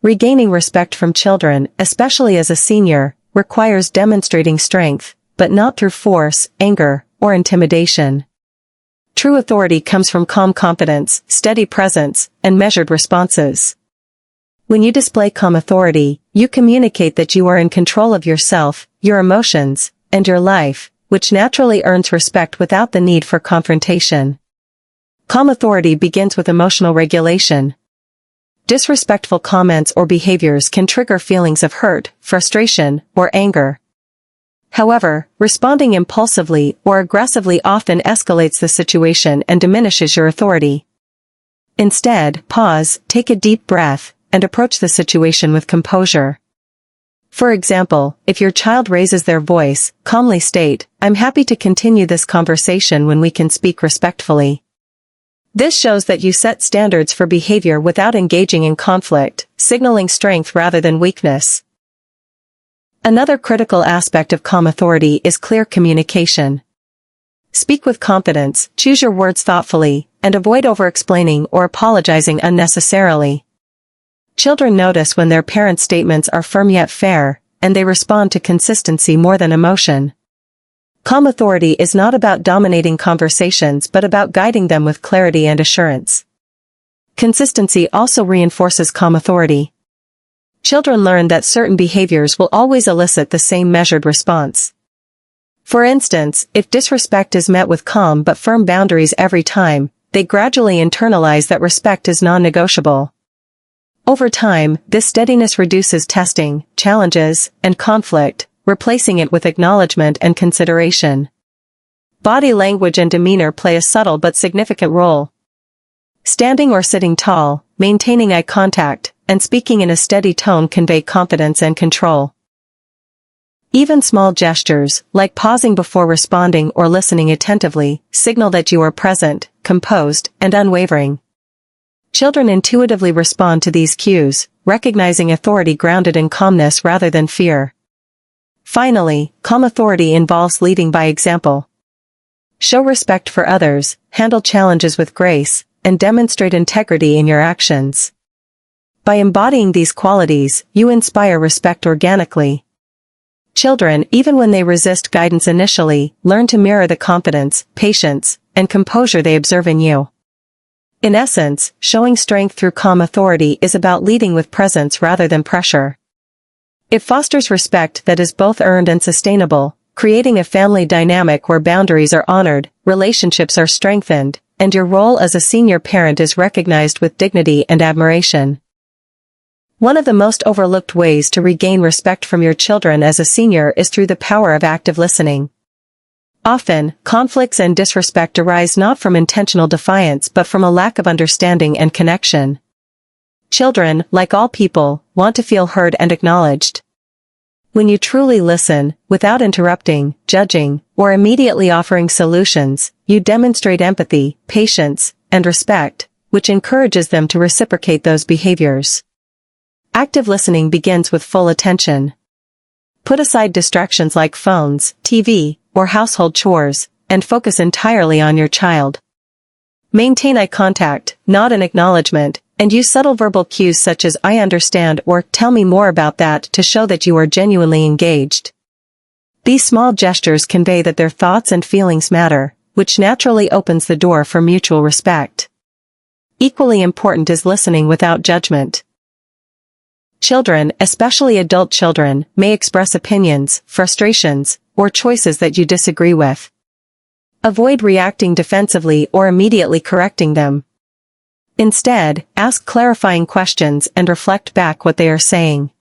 Regaining respect from children, especially as a senior, requires demonstrating strength, but not through force, anger, or intimidation. True authority comes from calm confidence, steady presence, and measured responses. When you display calm authority, you communicate that you are in control of yourself, your emotions, and your life, which naturally earns respect without the need for confrontation. Calm authority begins with emotional regulation. Disrespectful comments or behaviors can trigger feelings of hurt, frustration, or anger. However, responding impulsively or aggressively often escalates the situation and diminishes your authority. Instead, pause, take a deep breath, and approach the situation with composure. For example, if your child raises their voice, calmly state, "I'm happy to continue this conversation when we can speak respectfully." This shows that you set standards for behavior without engaging in conflict, signaling strength rather than weakness. Another critical aspect of calm authority is clear communication. Speak with confidence, choose your words thoughtfully, and avoid over-explaining or apologizing unnecessarily. Children notice when their parents' statements are firm yet fair, and they respond to consistency more than emotion. Calm authority is not about dominating conversations but about guiding them with clarity and assurance. Consistency also reinforces calm authority. Children learn that certain behaviors will always elicit the same measured response. For instance, if disrespect is met with calm but firm boundaries every time, they gradually internalize that respect is non-negotiable. Over time, this steadiness reduces testing, challenges, and conflict, replacing it with acknowledgement and consideration. Body language and demeanor play a subtle but significant role. Standing or sitting tall, maintaining eye contact, and speaking in a steady tone convey confidence and control. Even small gestures, like pausing before responding or listening attentively, signal that you are present, composed, and unwavering. Children intuitively respond to these cues, recognizing authority grounded in calmness rather than fear. Finally, calm authority involves leading by example. Show respect for others, handle challenges with grace, and demonstrate integrity in your actions. By embodying these qualities, you inspire respect organically. Children, even when they resist guidance initially, learn to mirror the confidence, patience, and composure they observe in you. In essence, showing strength through calm authority is about leading with presence rather than pressure. It fosters respect that is both earned and sustainable, creating a family dynamic where boundaries are honored, relationships are strengthened, and your role as a senior parent is recognized with dignity and admiration. One of the most overlooked ways to regain respect from your children as a senior is through the power of active listening. Often, conflicts and disrespect arise not from intentional defiance but from a lack of understanding and connection. Children, like all people, want to feel heard and acknowledged. When you truly listen, without interrupting, judging, or immediately offering solutions, you demonstrate empathy, patience, and respect, which encourages them to reciprocate those behaviors. Active listening begins with full attention. Put aside distractions like phones, TV, or household chores, and focus entirely on your child. Maintain eye contact, nod in acknowledgement, and use subtle verbal cues such as "I understand" or "tell me more about that" to show that you are genuinely engaged. These small gestures convey that their thoughts and feelings matter, which naturally opens the door for mutual respect. Equally important is listening without judgment. Children, especially adult children, may express opinions, frustrations, or choices that you disagree with. Avoid reacting defensively or immediately correcting them. Instead, ask clarifying questions and reflect back what they are saying.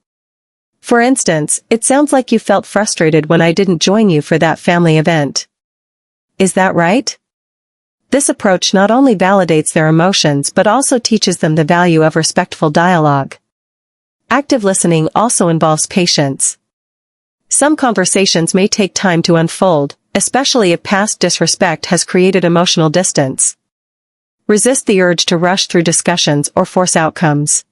For instance, "It sounds like you felt frustrated when I didn't join you for that family event. Is that right?" This approach not only validates their emotions but also teaches them the value of respectful dialogue. Active listening also involves patience. Some conversations may take time to unfold, especially if past disrespect has created emotional distance. Resist the urge to rush through discussions or force outcomes.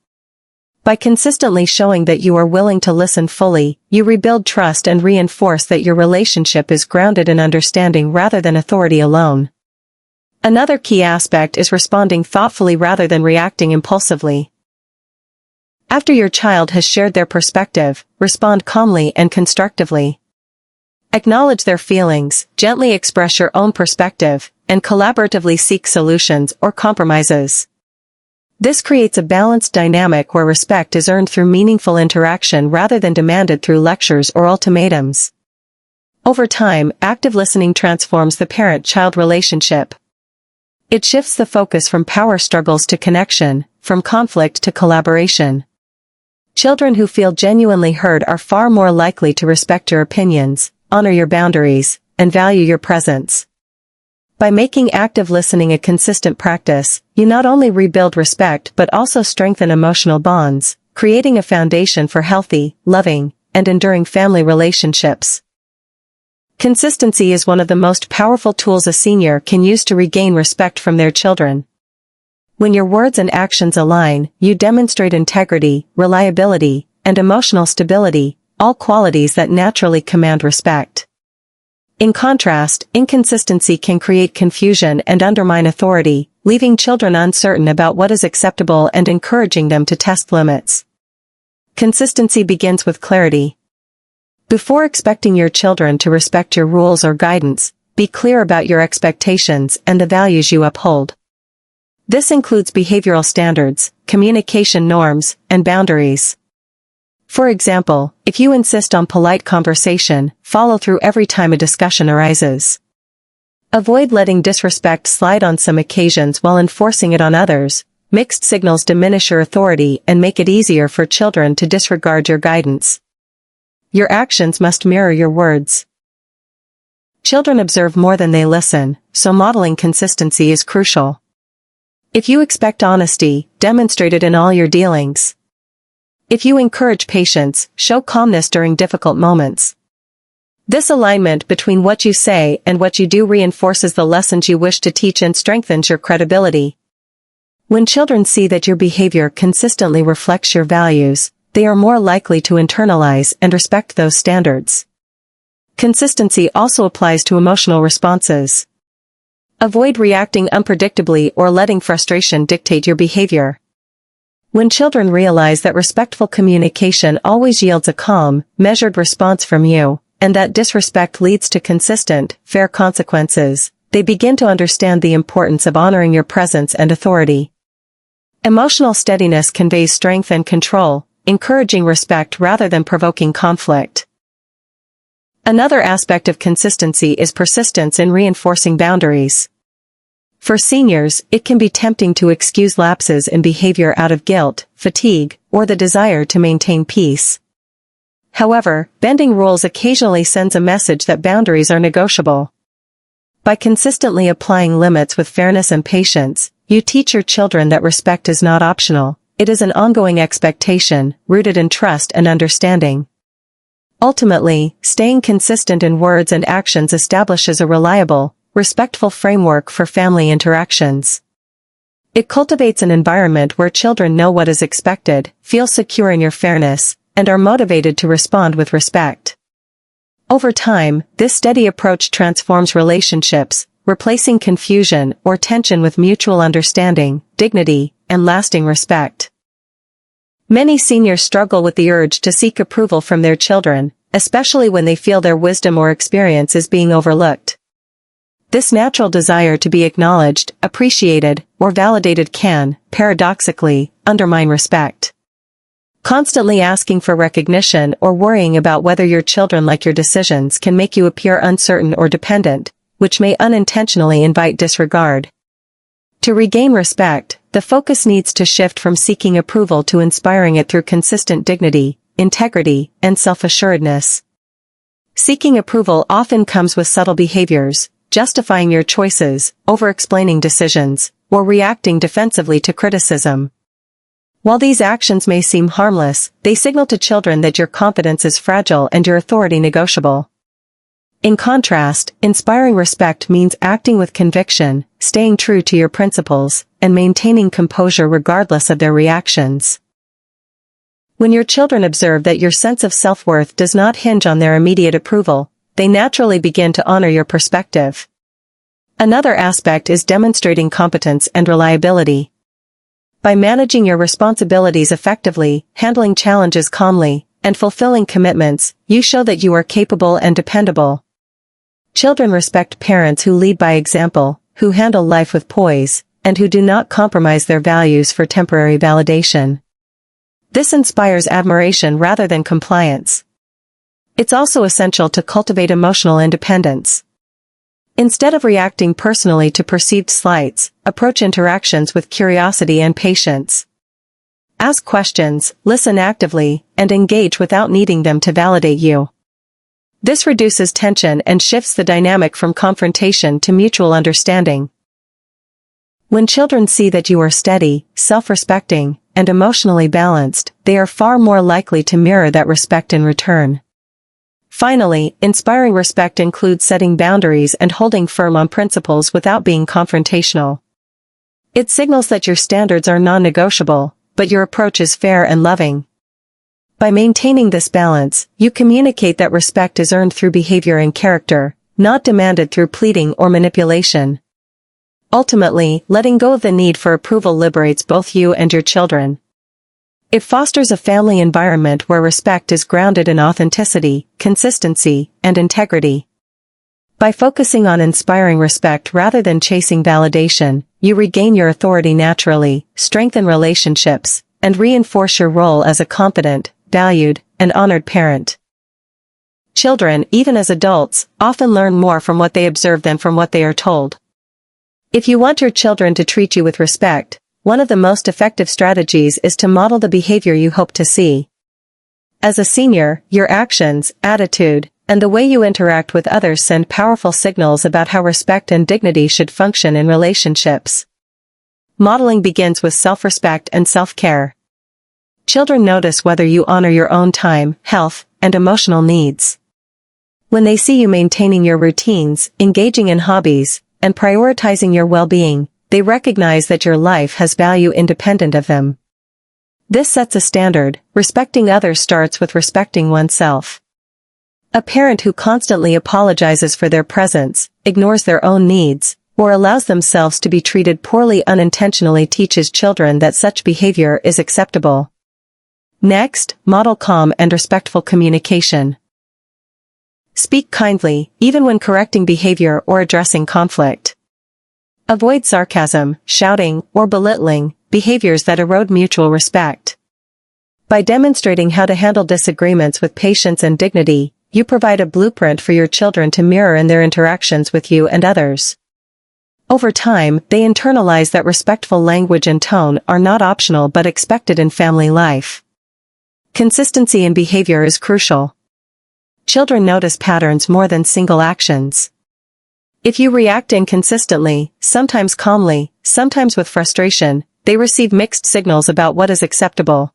By consistently showing that you are willing to listen fully, you rebuild trust and reinforce that your relationship is grounded in understanding rather than authority alone. Another key aspect is responding thoughtfully rather than reacting impulsively. After your child has shared their perspective, respond calmly and constructively. Acknowledge their feelings, gently express your own perspective, and collaboratively seek solutions or compromises. This creates a balanced dynamic where respect is earned through meaningful interaction rather than demanded through lectures or ultimatums. Over time, active listening transforms the parent-child relationship. It shifts the focus from power struggles to connection, from conflict to collaboration. Children who feel genuinely heard are far more likely to respect your opinions, honor your boundaries, and value your presence. By making active listening a consistent practice, you not only rebuild respect but also strengthen emotional bonds, creating a foundation for healthy, loving, and enduring family relationships. Consistency is one of the most powerful tools a senior can use to regain respect from their children. When your words and actions align, you demonstrate integrity, reliability, and emotional stability, all qualities that naturally command respect. In contrast, inconsistency can create confusion and undermine authority, leaving children uncertain about what is acceptable and encouraging them to test limits. Consistency begins with clarity. Before expecting your children to respect your rules or guidance, be clear about your expectations and the values you uphold. This includes behavioral standards, communication norms, and boundaries. For example, if you insist on polite conversation, follow through every time a discussion arises. Avoid letting disrespect slide on some occasions while enforcing it on others. Mixed signals diminish your authority and make it easier for children to disregard your guidance. Your actions must mirror your words. Children observe more than they listen, so modeling consistency is crucial. If you expect honesty, demonstrate it in all your dealings. If you encourage patience, show calmness during difficult moments. This alignment between what you say and what you do reinforces the lessons you wish to teach and strengthens your credibility. When children see that your behavior consistently reflects your values, they are more likely to internalize and respect those standards. Consistency also applies to emotional responses. Avoid reacting unpredictably or letting frustration dictate your behavior. When children realize that respectful communication always yields a calm, measured response from you, and that disrespect leads to consistent, fair consequences, they begin to understand the importance of honoring your presence and authority. Emotional steadiness conveys strength and control, encouraging respect rather than provoking conflict. Another aspect of consistency is persistence in reinforcing boundaries. For seniors, it can be tempting to excuse lapses in behavior out of guilt, fatigue, or the desire to maintain peace. However, bending rules occasionally sends a message that boundaries are negotiable. By consistently applying limits with fairness and patience, you teach your children that respect is not optional, it is an ongoing expectation, rooted in trust and understanding. Ultimately, staying consistent in words and actions establishes a reliable, respectful framework for family interactions. It cultivates an environment where children know what is expected, feel secure in your fairness, and are motivated to respond with respect. Over time, this steady approach transforms relationships, replacing confusion or tension with mutual understanding, dignity, and lasting respect. Many seniors struggle with the urge to seek approval from their children, especially when they feel their wisdom or experience is being overlooked. This natural desire to be acknowledged, appreciated, or validated can, paradoxically, undermine respect. Constantly asking for recognition or worrying about whether your children like your decisions can make you appear uncertain or dependent, which may unintentionally invite disregard. To regain respect, the focus needs to shift from seeking approval to inspiring it through consistent dignity, integrity, and self-assuredness. Seeking approval often comes with subtle behaviors, justifying your choices, over-explaining decisions, or reacting defensively to criticism. While these actions may seem harmless, they signal to children that your confidence is fragile and your authority negotiable. In contrast, inspiring respect means acting with conviction, staying true to your principles, and maintaining composure regardless of their reactions. When your children observe that your sense of self-worth does not hinge on their immediate approval, they naturally begin to honor your perspective. Another aspect is demonstrating competence and reliability. By managing your responsibilities effectively, handling challenges calmly, and fulfilling commitments, you show that you are capable and dependable. Children respect parents who lead by example, who handle life with poise, and who do not compromise their values for temporary validation. This inspires admiration rather than compliance. It's also essential to cultivate emotional independence. Instead of reacting personally to perceived slights, approach interactions with curiosity and patience. Ask questions, listen actively, and engage without needing them to validate you. This reduces tension and shifts the dynamic from confrontation to mutual understanding. When children see that you are steady, self-respecting, and emotionally balanced, they are far more likely to mirror that respect in return. Finally, inspiring respect includes setting boundaries and holding firm on principles without being confrontational. It signals that your standards are non-negotiable, but your approach is fair and loving. By maintaining this balance, you communicate that respect is earned through behavior and character, not demanded through pleading or manipulation. Ultimately, letting go of the need for approval liberates both you and your children. It fosters a family environment where respect is grounded in authenticity, consistency, and integrity. By focusing on inspiring respect rather than chasing validation, you regain your authority naturally, strengthen relationships, and reinforce your role as a competent, valued, and honored parent. Children, even as adults, often learn more from what they observe than from what they are told. If you want your children to treat you with respect, one of the most effective strategies is to model the behavior you hope to see. As a senior, your actions, attitude, and the way you interact with others send powerful signals about how respect and dignity should function in relationships. Modeling begins with self-respect and self-care. Children notice whether you honor your own time, health, and emotional needs. When they see you maintaining your routines, engaging in hobbies, and prioritizing your well-being, they recognize that your life has value independent of them. This sets a standard. Respecting others starts with respecting oneself. A parent who constantly apologizes for their presence, ignores their own needs, or allows themselves to be treated poorly unintentionally teaches children that such behavior is acceptable. Next, model calm and respectful communication. Speak kindly, even when correcting behavior or addressing conflict. Avoid sarcasm, shouting, or belittling, behaviors that erode mutual respect. By demonstrating how to handle disagreements with patience and dignity, you provide a blueprint for your children to mirror in their interactions with you and others. Over time, they internalize that respectful language and tone are not optional but expected in family life. Consistency in behavior is crucial. Children notice patterns more than single actions. If you react inconsistently, sometimes calmly, sometimes with frustration, they receive mixed signals about what is acceptable.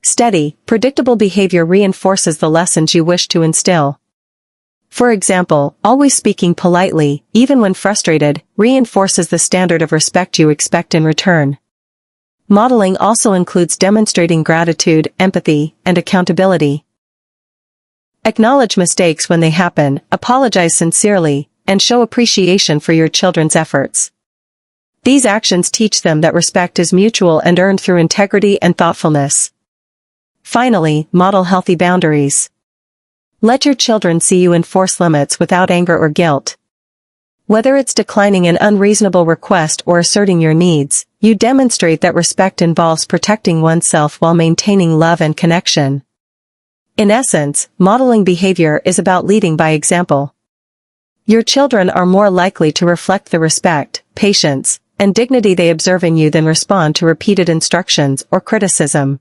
Steady, predictable behavior reinforces the lessons you wish to instill. For example, always speaking politely, even when frustrated, reinforces the standard of respect you expect in return. Modeling also includes demonstrating gratitude, empathy, and accountability. Acknowledge mistakes when they happen, apologize sincerely, and show appreciation for your children's efforts. These actions teach them that respect is mutual and earned through integrity and thoughtfulness. Finally, model healthy boundaries. Let your children see you enforce limits without anger or guilt. Whether it's declining an unreasonable request or asserting your needs, you demonstrate that respect involves protecting oneself while maintaining love and connection. In essence, modeling behavior is about leading by example. Your children are more likely to reflect the respect, patience, and dignity they observe in you than respond to repeated instructions or criticism.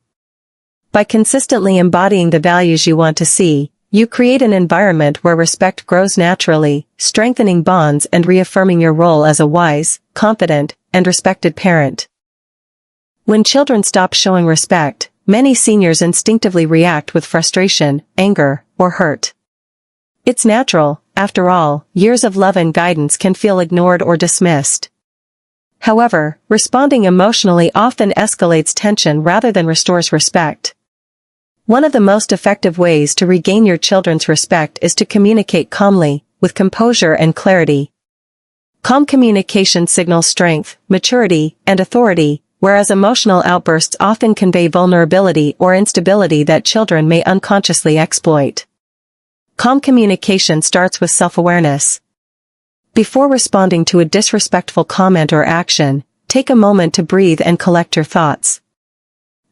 By consistently embodying the values you want to see, you create an environment where respect grows naturally, strengthening bonds and reaffirming your role as a wise, confident, and respected parent. When children stop showing respect, many seniors instinctively react with frustration, anger, or hurt. It's natural. After all, years of love and guidance can feel ignored or dismissed. However, responding emotionally often escalates tension rather than restores respect. One of the most effective ways to regain your children's respect is to communicate calmly, with composure and clarity. Calm communication signals strength, maturity, and authority, whereas emotional outbursts often convey vulnerability or instability that children may unconsciously exploit. Calm communication starts with self-awareness. Before responding to a disrespectful comment or action, take a moment to breathe and collect your thoughts.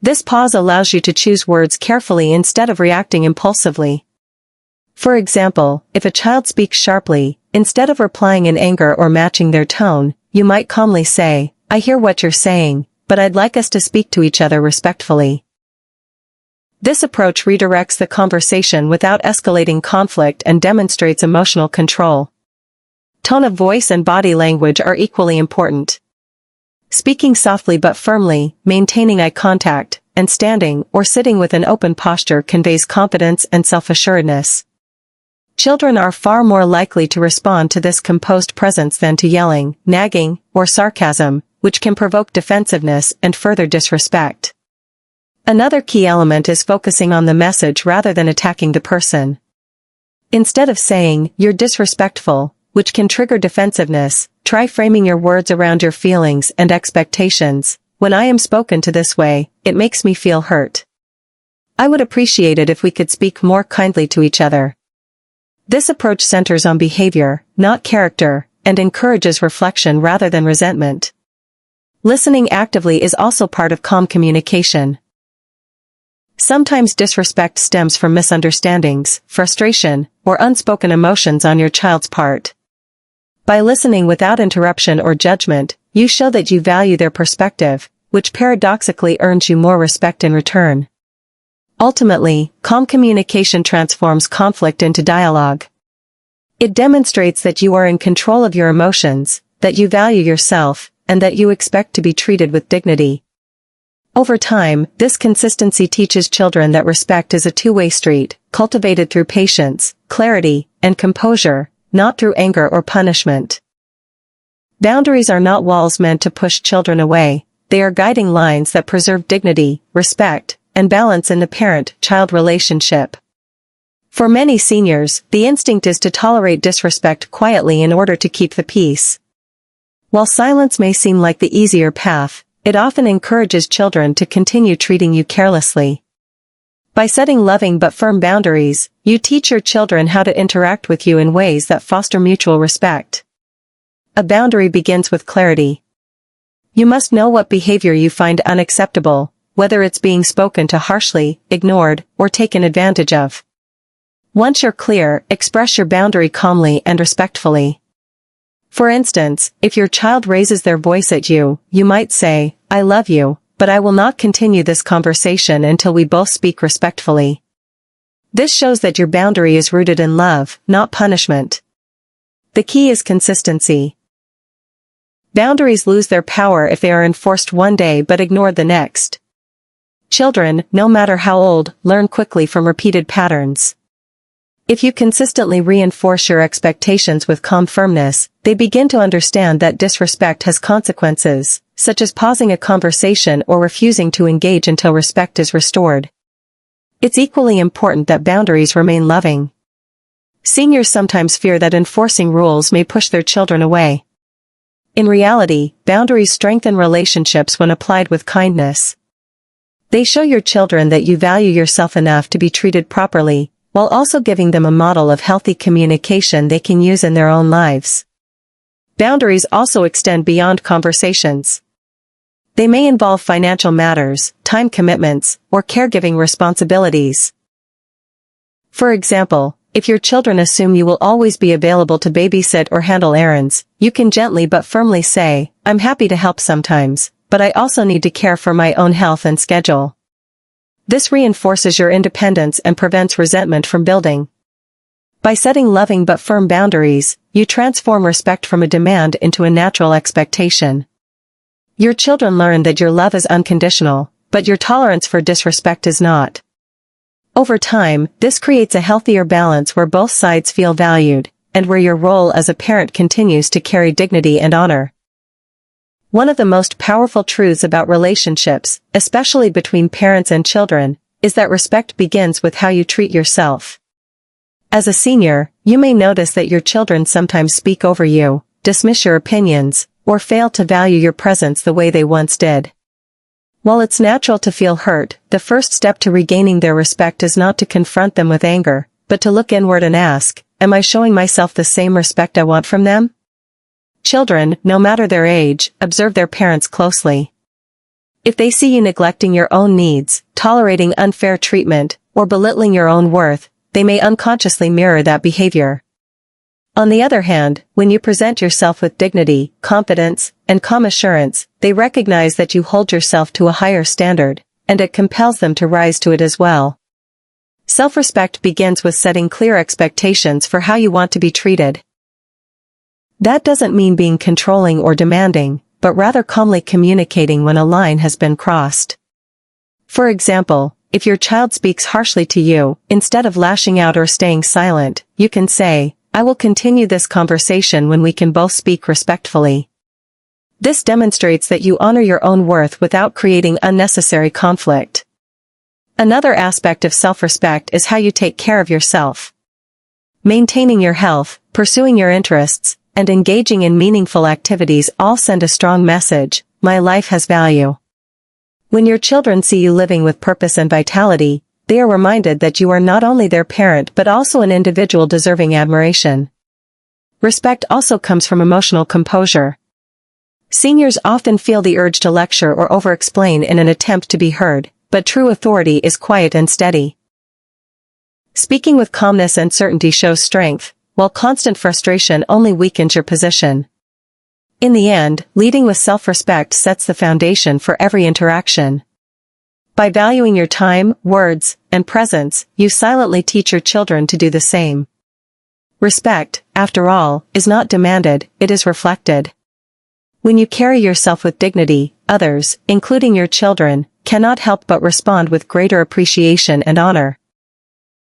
This pause allows you to choose words carefully instead of reacting impulsively. For example, if a child speaks sharply, instead of replying in anger or matching their tone, you might calmly say, "I hear what you're saying, but I'd like us to speak to each other respectfully." This approach redirects the conversation without escalating conflict and demonstrates emotional control. Tone of voice and body language are equally important. Speaking softly but firmly, maintaining eye contact, and standing or sitting with an open posture conveys confidence and self-assuredness. Children are far more likely to respond to this composed presence than to yelling, nagging, or sarcasm, which can provoke defensiveness and further disrespect. Another key element is focusing on the message rather than attacking the person. Instead of saying, "You're disrespectful," which can trigger defensiveness, try framing your words around your feelings and expectations. "When I am spoken to this way, it makes me feel hurt. I would appreciate it if we could speak more kindly to each other." This approach centers on behavior, not character, and encourages reflection rather than resentment. Listening actively is also part of calm communication. Sometimes disrespect stems from misunderstandings, frustration, or unspoken emotions on your child's part. By listening without interruption or judgment, you show that you value their perspective, which paradoxically earns you more respect in return. Ultimately, calm communication transforms conflict into dialogue. It demonstrates that you are in control of your emotions, that you value yourself, and that you expect to be treated with dignity. Over time, this consistency teaches children that respect is a two-way street, cultivated through patience, clarity, and composure, not through anger or punishment. Boundaries are not walls meant to push children away, they are guiding lines that preserve dignity, respect, and balance in the parent-child relationship. For many seniors, the instinct is to tolerate disrespect quietly in order to keep the peace. While silence may seem like the easier path, it often encourages children to continue treating you carelessly. By setting loving but firm boundaries, you teach your children how to interact with you in ways that foster mutual respect. A boundary begins with clarity. You must know what behavior you find unacceptable, whether it's being spoken to harshly, ignored, or taken advantage of. Once you're clear, express your boundary calmly and respectfully. For instance, if your child raises their voice at you, you might say, "I love you, but I will not continue this conversation until we both speak respectfully." This shows that your boundary is rooted in love, not punishment. The key is consistency. Boundaries lose their power if they are enforced one day but ignored the next. Children, no matter how old, learn quickly from repeated patterns. If you consistently reinforce your expectations with calm firmness, they begin to understand that disrespect has consequences, such as pausing a conversation or refusing to engage until respect is restored. It's equally important that boundaries remain loving. Seniors sometimes fear that enforcing rules may push their children away. In reality, boundaries strengthen relationships when applied with kindness. They show your children that you value yourself enough to be treated properly, while also giving them a model of healthy communication they can use in their own lives. Boundaries also extend beyond conversations. They may involve financial matters, time commitments, or caregiving responsibilities. For example, if your children assume you will always be available to babysit or handle errands, you can gently but firmly say, "I'm happy to help sometimes, but I also need to care for my own health and schedule." This reinforces your independence and prevents resentment from building. By setting loving but firm boundaries, you transform respect from a demand into a natural expectation. Your children learn that your love is unconditional, but your tolerance for disrespect is not. Over time, this creates a healthier balance where both sides feel valued, and where your role as a parent continues to carry dignity and honor. One of the most powerful truths about relationships, especially between parents and children, is that respect begins with how you treat yourself. As a senior, you may notice that your children sometimes speak over you, dismiss your opinions, or fail to value your presence the way they once did. While it's natural to feel hurt, the first step to regaining their respect is not to confront them with anger, but to look inward and ask, am I showing myself the same respect I want from them? Children, no matter their age, observe their parents closely. If they see you neglecting your own needs, tolerating unfair treatment, or belittling your own worth, they may unconsciously mirror that behavior. On the other hand, when you present yourself with dignity, confidence, and calm assurance, they recognize that you hold yourself to a higher standard, and it compels them to rise to it as well. Self-respect begins with setting clear expectations for how you want to be treated. That doesn't mean being controlling or demanding, but rather calmly communicating when a line has been crossed. For example, if your child speaks harshly to you, instead of lashing out or staying silent, you can say, I will continue this conversation when we can both speak respectfully. This demonstrates that you honor your own worth without creating unnecessary conflict. Another aspect of self-respect is how you take care of yourself. Maintaining your health, pursuing your interests, and engaging in meaningful activities all send a strong message, my life has value. When your children see you living with purpose and vitality, they are reminded that you are not only their parent but also an individual deserving admiration. Respect also comes from emotional composure. Seniors often feel the urge to lecture or over-explain in an attempt to be heard, but true authority is quiet and steady. Speaking with calmness and certainty shows strength, while constant frustration only weakens your position. In the end, leading with self-respect sets the foundation for every interaction. By valuing your time, words, and presence, you silently teach your children to do the same. Respect, after all, is not demanded, it is reflected. When you carry yourself with dignity, others, including your children, cannot help but respond with greater appreciation and honor.